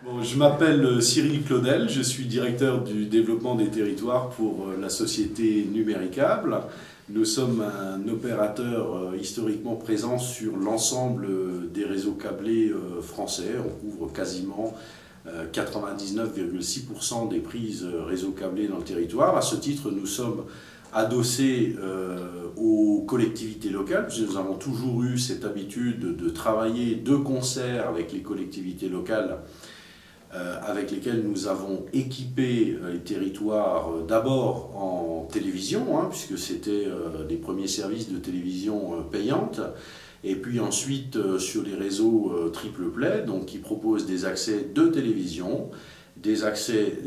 Bon, je m'appelle Cyril Claudel, je suis directeur du développement des territoires pour la société Numéricable. Nous sommes un opérateur historiquement présent sur l'ensemble des réseaux câblés français. On couvre quasiment 99,6% des prises réseau câblé dans le territoire. À ce titre, nous sommes adossés aux collectivités locales, puisque nous avons toujours eu cette habitude de travailler de concert avec les collectivités locales avec lesquels nous avons équipé les territoires d'abord en télévision, puisque c'était les premiers services de télévision payantes, et puis ensuite sur les réseaux triple play, donc qui proposent des accès de télévision, des accès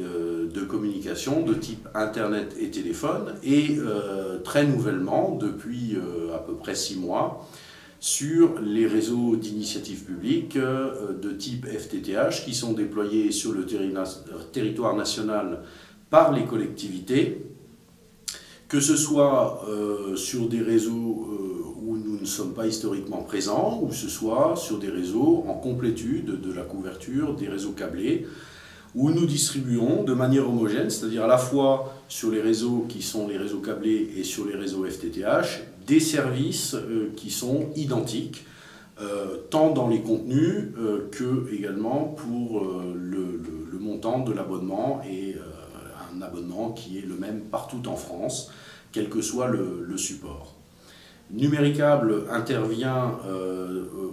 de communication de type internet et téléphone, et très nouvellement, depuis à peu près 6 mois, sur les réseaux d'initiative publique de type FTTH qui sont déployés sur le territoire national par les collectivités, que ce soit sur des réseaux où nous ne sommes pas historiquement présents, ou ce soit sur des réseaux en complétude de la couverture des réseaux câblés, où nous distribuons de manière homogène, c'est-à-dire à la fois sur les réseaux qui sont les réseaux câblés et sur les réseaux FTTH, des services qui sont identiques, tant dans les contenus que également pour le montant de l'abonnement, et un abonnement qui est le même partout en France, quel que soit le support. Numéricable intervient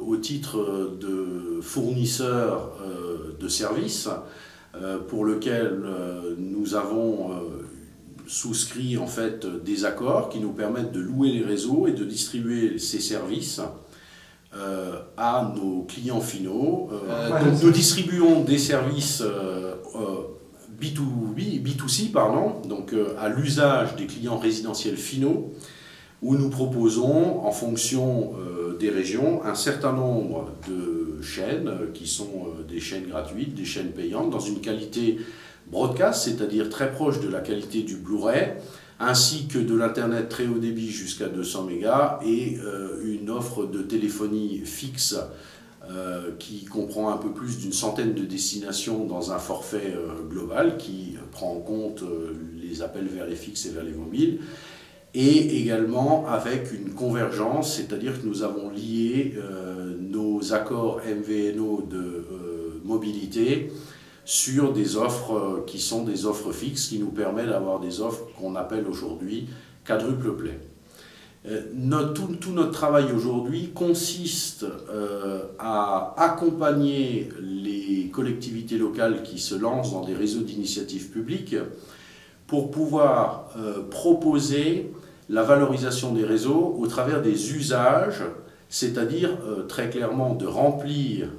au titre de fournisseur de services, pour lequel nous avons souscrit en fait des accords qui nous permettent de louer les réseaux et de distribuer ces services à nos clients finaux. Donc nous distribuons des services B2C, donc à l'usage des clients résidentiels finaux, où nous proposons, en fonction des régions, un certain nombre de chaînes qui sont des chaînes gratuites, des chaînes payantes, dans une qualité broadcast, c'est-à-dire très proche de la qualité du Blu-ray, ainsi que de l'Internet très haut débit jusqu'à 200 mégas, et une offre de téléphonie fixe qui comprend un peu plus d'une centaine de destinations dans un forfait global qui prend en compte les appels vers les fixes et vers les mobiles, et également avec une convergence, c'est-à-dire que nous avons lié nos accords MVNO de mobilité sur des offres qui sont des offres fixes, qui nous permettent d'avoir des offres qu'on appelle aujourd'hui quadruple play. Tout notre travail aujourd'hui consiste à accompagner les collectivités locales qui se lancent dans des réseaux d'initiative publique pour pouvoir proposer la valorisation des réseaux au travers des usages, c'est-à-dire très clairement de remplir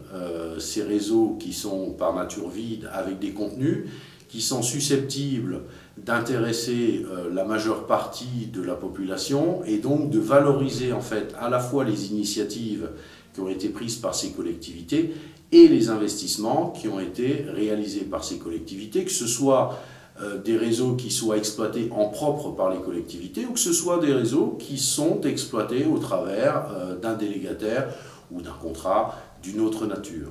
ces réseaux qui sont par nature vides avec des contenus qui sont susceptibles d'intéresser la majeure partie de la population, et donc de valoriser en fait à la fois les initiatives qui ont été prises par ces collectivités et les investissements qui ont été réalisés par ces collectivités, que ce soit des réseaux qui soient exploités en propre par les collectivités, ou que ce soit des réseaux qui sont exploités au travers d'un délégataire ou d'un contrat d'une autre nature.